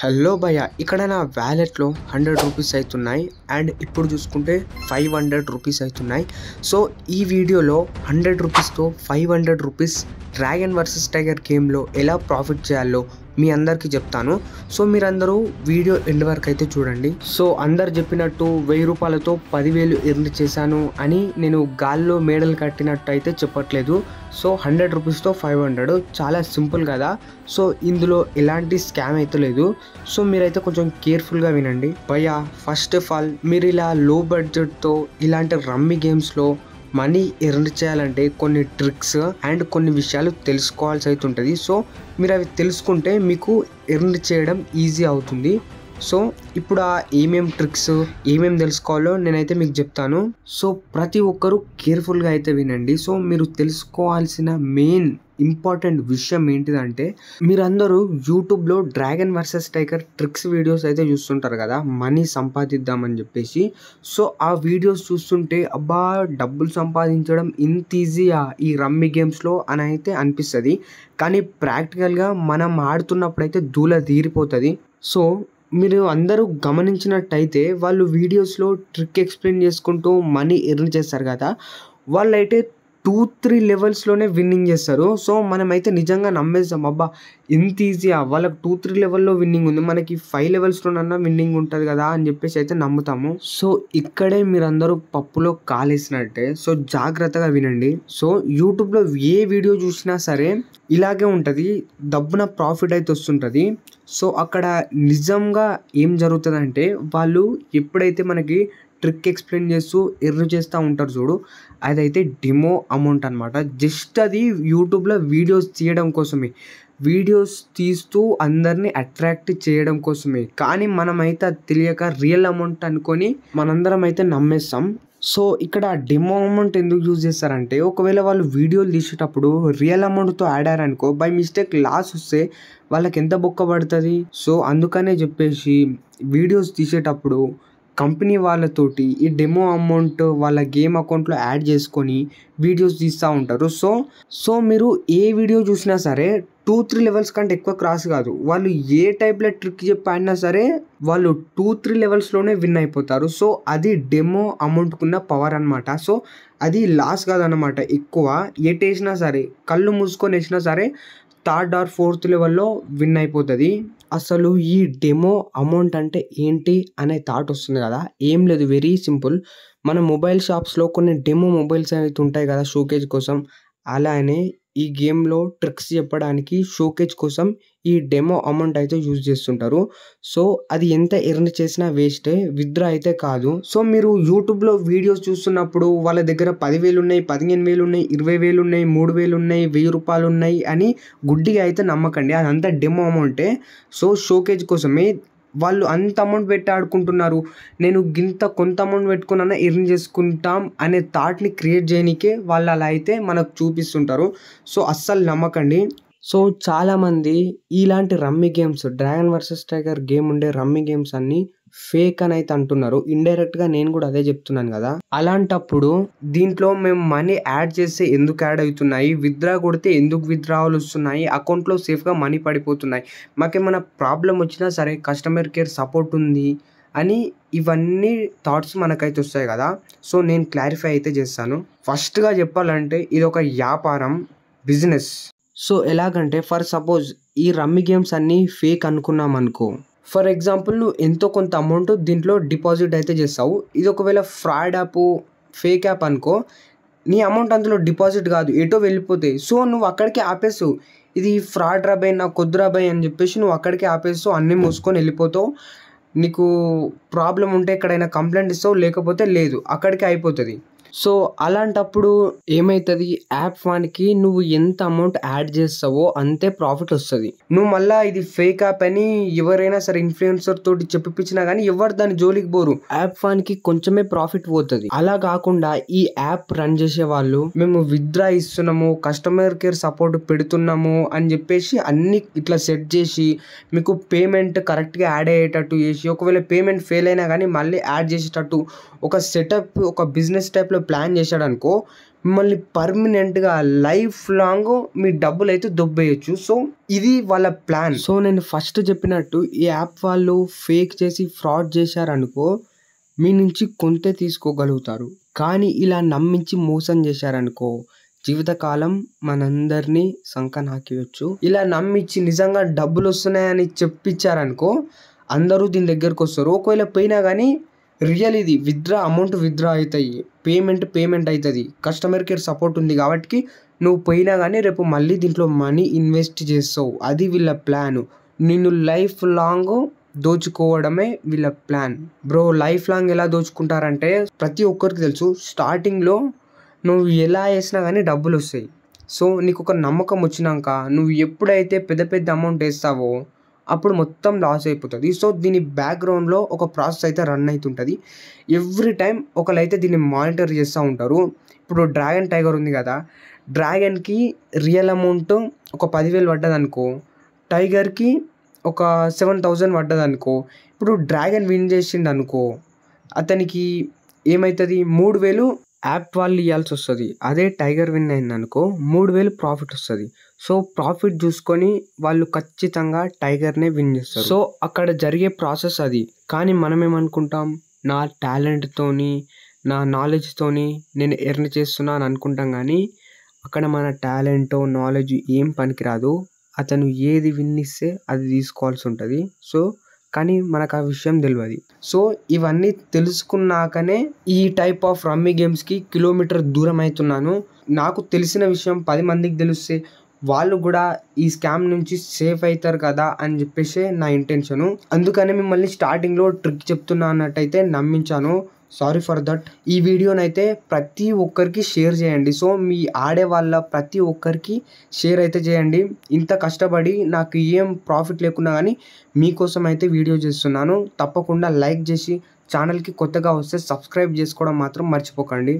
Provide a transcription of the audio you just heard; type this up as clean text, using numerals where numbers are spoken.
Hello భయ్య, ఇక్కడ నా వ్యాలెట్లో 100 రూపీస్ అవుతున్నాయి అండ్ ఇప్పుడు చూసుకుంటే 500 రూపీస్ అవుతున్నాయి. సో ఈ వీడియోలో 100 రూపీస్తో 500 రూపీస్ డ్రాగన్ వర్సెస్ టైగర్ గేమ్లో ఎలా ప్రాఫిట్ చేయాలో మీ అందరికీ చెప్తాను. సో మీరందరూ వీడియో ఎండ్ వరకు అయితే చూడండి. సో అందరు చెప్పినట్టు 1000 రూపాయలతో 10,000 ఎర్న్ చేశాను అని నేను గాల్లో మేడలు కట్టినట్టు అయితే చెప్పట్లేదు. సో 100 రూపీస్తో 500 చాలా సింపుల్ కదా. సో ఇందులో ఎలాంటి స్కామ్ అయితే లేదు. సో మీరైతే కొంచెం కేర్ఫుల్గా వినండి. భయ్యా, ఫస్ట్ ఆఫ్ ఆల్ మీరు ఇలా లో బడ్జెట్తో ఇలాంటి రమ్మీ గేమ్స్లో మనీ ఎర్న్ చేయాలంటే కొన్ని ట్రిక్స్ అండ్ కొన్ని విషయాలు తెలుసుకోవాల్సి అయితే ఉంటుంది. సో మీరు అవి తెలుసుకుంటే మీకు ఎర్న్ చేయడం ఈజీ అవుతుంది. సో ఇప్పుడు ఆ ఏమేం ట్రిక్స్ ఏమేమి తెలుసుకోవాలో నేనైతే మీకు చెప్తాను. సో ప్రతి ఒక్కరూ కేర్ఫుల్గా అయితే వినండి. సో మీరు తెలుసుకోవాల్సిన మెయిన్ ఇంపార్టెంట్ విషయం ఏంటిదంటే, మీరందరూ యూట్యూబ్లో dragon versus tiger tricks videos అయితే చూస్తుంటారు కదా, మనీ సంపాదిద్దామని చెప్పేసి. సో ఆ వీడియోస్ చూస్తుంటే అబ్బా డబ్బులు సంపాదించడం ఇంత ఈజీయా ఈ రమ్మీ గేమ్స్లో అని అయితే అనిపిస్తుంది. కానీ ప్రాక్టికల్గా మనం ఆడుతున్నప్పుడు అయితే దూల తీరిపోతుంది. సో మీరు అందరూ గమనించినట్టయితే వాళ్ళు వీడియోస్లో ట్రిక్ ఎక్స్ప్లెయిన్ చేసుకుంటూ మనీ ఎర్న్ చేస్తారు కదా, వాళ్ళైతే 2-3 లెవెల్స్లోనే విన్నింగ్ చేస్తారు. సో మనమైతే నిజంగా నమ్మేస్తాం, అబ్బా ఇంత ఈజీయా, వాళ్ళకి 2-3 లెవెల్లో విన్నింగ్ ఉంది, మనకి 5 లెవెల్స్లోనన్నా విన్నింగ్ ఉంటుంది కదా అని చెప్పేసి అయితే నమ్ముతాము. సో ఇక్కడే మీరందరూ పప్పులో కాలేసినట్టే. సో జాగ్రత్తగా వినండి. సో యూట్యూబ్లో ఏ వీడియో చూసినా సరే ఇలాగే ఉంటుంది, దబ్బున ప్రాఫిట్ అయితే వస్తుంటుంది. సో అక్కడ నిజంగా ఏం జరుగుతుందంటే, వాళ్ళు ఎప్పుడైతే మనకి ట్రిక్ ఎక్స్ప్లెయిన్ చేస్తూ ఎర్న్ చేస్తూ ఉంటారు చూడు, అదైతే డెమో అమౌంట్ అనమాట. జస్ట్ అది యూట్యూబ్లో వీడియోస్ తీయడం కోసమే, వీడియోస్ తీస్తూ అందరినీ అట్రాక్ట్ చేయడం కోసమే. కానీ మనమైతే అది తెలియక రియల్ అమౌంట్ అనుకొని మనందరం అయితే నమ్మేస్తాం. సో ఇక్కడ డెమో అమౌంట్ ఎందుకు యూజ్ చేస్తారంటే, ఒకవేళ వాళ్ళు వీడియోలు తీసేటప్పుడు రియల్ అమౌంట్తో ఆడారనుకో, బై మిస్టేక్ లాస్ వస్తే వాళ్ళకి ఎంత బొక్క పడుతుంది. సో అందుకనే చెప్పేసి వీడియోస్ తీసేటప్పుడు కంపెనీ వాళ్ళతోటి ఈ డెమో అమౌంట్ వాళ్ళ గేమ్ అకౌంట్లో యాడ్ చేసుకొని వీడియోస్ తీస్తూ ఉంటారు. సో మీరు ఏ వీడియో చూసినా సరే 2-3 లెవెల్స్ కంటే ఎక్కువ క్రాస్ కాదు. వాళ్ళు ఏ టైప్లో ట్రిక్ చెప్పి ఆడినా సరే వాళ్ళు 2-3 లెవెల్స్లోనే విన్ అయిపోతారు. సో అది డెమో అమౌంట్కున్న పవర్ అనమాట. సో అది లాస్ కాదనమాట. ఎక్కువ ఎటు వేసినా సరే, కళ్ళు మూసుకొని వేసినా సరే 3rd or 4th లెవెల్లో విన్ అయిపోతుంది. అసలు ఈ డెమో అమౌంట్ అంటే ఏంటి అనే థాట్ వస్తుంది కదా. ఏం లేదు, వెరీ సింపుల్. మన మొబైల్ షాప్స్లో కొన్ని డెమో మొబైల్స్ అయితే ఉంటాయి కదా షోకేజ్ కోసం, అలానే ఈ గేమ్లో ట్రిక్స్ చెప్పడానికి షోకేజ్ కోసం ఈ డెమో అమౌంట్ అయితే యూజ్ చేస్తుంటారు. సో అది ఎంత ఎర్న్ చేసినా వేస్టే, విత్డ్రా అయితే కాదు. సో మీరు యూట్యూబ్లో వీడియోస్ చూస్తున్నప్పుడు వాళ్ళ దగ్గర 10,000 ఉన్నాయి, 15,000 ఉన్నాయి, 20,000 ఉన్నాయి, 3,000 ఉన్నాయి, 1,000 రూపాయలు ఉన్నాయి అని గుడ్డిగా అయితే నమ్మకండి. అదంతా డెమో అమౌంటే. సో షోకేజ్ కోసమే వాళ్ళు అంత అమౌంట్ పెట్టి ఆడుకుంటున్నారు. నేను కొంత అమౌంట్ పెట్టుకున్నా ఎర్న్ చేసుకుంటాం అనే థాట్ని క్రియేట్ చేయడానికే వాళ్ళు అలా అయితే మనకు చూపిస్తుంటారు. సో అస్సలు నమ్మకండి. సో చాలామంది ఇలాంటి rummy games, dragon versus tiger game ఉండే రమ్మీ గేమ్స్ అన్నీ ఫేక్ అని అయితే అంటున్నారు. ఇండైరెక్ట్గా నేను కూడా అదే చెప్తున్నాను కదా. అలాంటప్పుడు దీంట్లో మేము మనీ యాడ్ చేస్తే ఎందుకు యాడ్ అవుతున్నాయి, విత్డ్రా కొడితే ఎందుకు విత్డ్రావల్ వస్తున్నాయి, అకౌంట్లో సేఫ్గా మనీ పడిపోతున్నాయి, మాకేమైనా ప్రాబ్లం వచ్చినా సరే కస్టమర్ కేర్ సపోర్ట్ ఉంది అని ఇవన్నీ థాట్స్ మనకైతే వస్తాయి కదా. సో నేను క్లారిఫై అయితే చేస్తాను. ఫస్ట్గా చెప్పాలంటే ఇది ఒక వ్యాపారం, బిజినెస్. సో ఎలాగంటే, ఫర్ సపోజ్ ఈ రమ్మీ గేమ్స్ అన్నీ ఫేక్ అనుకున్నాం అనుకో, ఫర్ ఎగ్జాంపుల్ నువ్వు ఎంతో కొంత అమౌంట్ దీంట్లో డిపాజిట్ అయితే చేస్తావు. ఇది ఒకవేళ ఫ్రాడ్ యాప్, ఫేక్ యాప్ అనుకో, నీ అమౌంట్ అందులో డిపాజిట్ కాదు, ఎటో వెళ్ళిపోతాయి. సో నువ్వు అక్కడికే ఆపేస్తావు, ఇది ఫ్రాడ్ రాబాయ్, నాకు కొద్దు రాబాయ్ అని చెప్పేసి నువ్వు అక్కడికే ఆపేస్తావు, అన్నీ మూసుకొని వెళ్ళిపోతావు. నీకు ప్రాబ్లం ఉంటే ఎక్కడైనా కంప్లైంట్ ఇస్తావు, లేకపోతే లేదు, అక్కడికే అయిపోతుంది. సో అలాంటప్పుడు ఏమవుతుంది, యాప్ వానికి నువ్వు ఎంత అమౌంట్ యాడ్ చేస్తావో అంతే ప్రాఫిట్ వస్తుంది. నువ్వు మళ్ళీ ఇది ఫేక్ యాప్ అని ఎవరైనా సరే ఇన్ఫ్లుయెన్సర్ తోటి చెప్పిచ్చినా కానీ ఎవరు దాని జోలికి పోరు, యాప్ వానికి కొంచెమే ప్రాఫిట్ పోతుంది. అలా కాకుండా ఈ యాప్ రన్ చేసే వాళ్ళు మేము విత్డ్రా ఇస్తున్నాము, కస్టమర్ కేర్ సపోర్ట్ పెడుతున్నాము అని చెప్పేసి అన్ని ఇట్లా సెట్ చేసి మీకు పేమెంట్ కరెక్ట్గా యాడ్ అయ్యేటట్టు చేసి, ఒకవేళ పేమెంట్ ఫెయిల్ అయినా కానీ మళ్ళీ యాడ్ చేసేటట్టు ఒక సెటప్, ఒక బిజినెస్ టైప్లో ప్లాన్ చేశాడు అనుకో, మిమ్మల్ని పర్మనెంట్గా లైఫ్ లాంగ్ మీ డబ్బులు అయితే దొబ్బేయచ్చు. సో ఇది వాళ్ళ ప్లాన్. సో నేను ఫస్ట్ చెప్పినట్టు ఈ యాప్ వాళ్ళు ఫేక్ చేసి ఫ్రాడ్ చేశారనుకో మీ నుంచి కొంతే తీసుకోగలుగుతారు. కానీ ఇలా నమ్మించి మోసం చేశారనుకో జీవితకాలం మనందరినీ సంకనాకియొచ్చు. ఇలా నమ్మించి నిజంగా డబ్బులు వస్తున్నాయని చెప్పించారనుకో అందరూ దీని దగ్గరకు వస్తారు. ఒకవేళ పోయినా కానీ రియల్ ఇది అమౌంట్ విత్డ్రా అవుతాయి, పేమెంట్ అవుతుంది. కస్టమర్ కేర్ సపోర్ట్ ఉంది కాబట్టి నువ్వు పోయినా కానీ రేపు మళ్ళీ దీంట్లో మనీ ఇన్వెస్ట్ చేస్తావు. అది వీళ్ళ ప్లాన్. నిన్ను లైఫ్ లాంగ్ దోచుకోవడమే వీళ్ళ ప్లాన్. బ్రో లైఫ్ లాంగ్ ఎలా దోచుకుంటారంటే ప్రతి ఒక్కరికి తెలుసు, స్టార్టింగ్లో నువ్వు ఎలా వేసినా కానీ డబ్బులు వస్తాయి. సో నీకు ఒక నమ్మకం వచ్చినాక నువ్వు ఎప్పుడైతే పెద్ద అమౌంట్ వేస్తావో అప్పుడు మొత్తం లాస్ అయిపోతుంది. సో దీని బ్యాక్గ్రౌండ్లో ఒక ప్రాసెస్ అయితే రన్ అవుతుంటుంది. ఎవ్రీ టైం ఒకరైతే దీన్ని మానిటర్ చేస్తూ ఉంటారు. ఇప్పుడు డ్రాగన్ టైగర్ ఉంది కదా, డ్రాగన్కి రియల్ అమౌంట్ ఒక 10,000 పడ్డది అనుకో, టైగర్కి ఒక 7,000 పడ్డది అనుకో. ఇప్పుడు డ్రాగన్ విన్ చేసిండు అనుకో అతనికి ఏమవుతుంది, 3,000 యాప్ వాళ్ళు ఇవ్వాల్సి వస్తుంది. అదే టైగర్ విన్ అయింది అనుకో 3,000 ప్రాఫిట్ వస్తుంది. సో ప్రాఫిట్ చూసుకొని వాళ్ళు ఖచ్చితంగా టైగర్నే విన్ చేస్తారు. సో అక్కడ జరిగే ప్రాసెస్ అది. కానీ మనం ఏమనుకుంటాం, నా టాలెంట్తోని నా నాలెడ్జ్తోని నేను ఎర్న్ చేస్తున్నా అని అనుకుంటాం. కానీ అక్కడ మన టాలెంట్ నాలెడ్జ్ ఏం పనికిరాదు. అతను ఏది విన్ ఇస్తే అది తీసుకోవాల్సి ఉంటుంది. సో కానీ మనకు ఆ విషయం తెలియదు. సో ఇవన్నీ తెలుసుకున్నాకనే ఈ టైప్ ఆఫ్ రమ్మీ గేమ్స్కి కిలోమీటర్ దూరం అవుతున్నాను. నాకు తెలిసిన విషయం 10 మందికి తెలిస్తే వాళ్ళు కూడా ఈ స్కామ్ నుంచి సేఫ్ అవుతారు కదా అని చెప్పేసి నా ఇంటెన్షను. అందుకనే మిమ్మల్ని స్టార్టింగ్లో ట్రిక్ చెప్తున్నా అన్నట్టయితే నమ్మించాను. Sorry for that. ఈ వీడియోనైతే ప్రతి ఒక్కరికి షేర్ చేయండి. సో మీ ఆడే వాళ్ళ ప్రతి ఒక్కరికి షేర్ అయితే చేయండి. ఇంత కష్టపడి నాకు ఏం ప్రాఫిట్ లేకున్నా కానీ మీకోసం అయితే వీడియో చేస్తున్నాను. తప్పకుండా లైక్ చేసి ఛానల్కి కొత్తగా వస్తే సబ్స్క్రైబ్ చేసుకోవడం మాత్రం మర్చిపోకండి.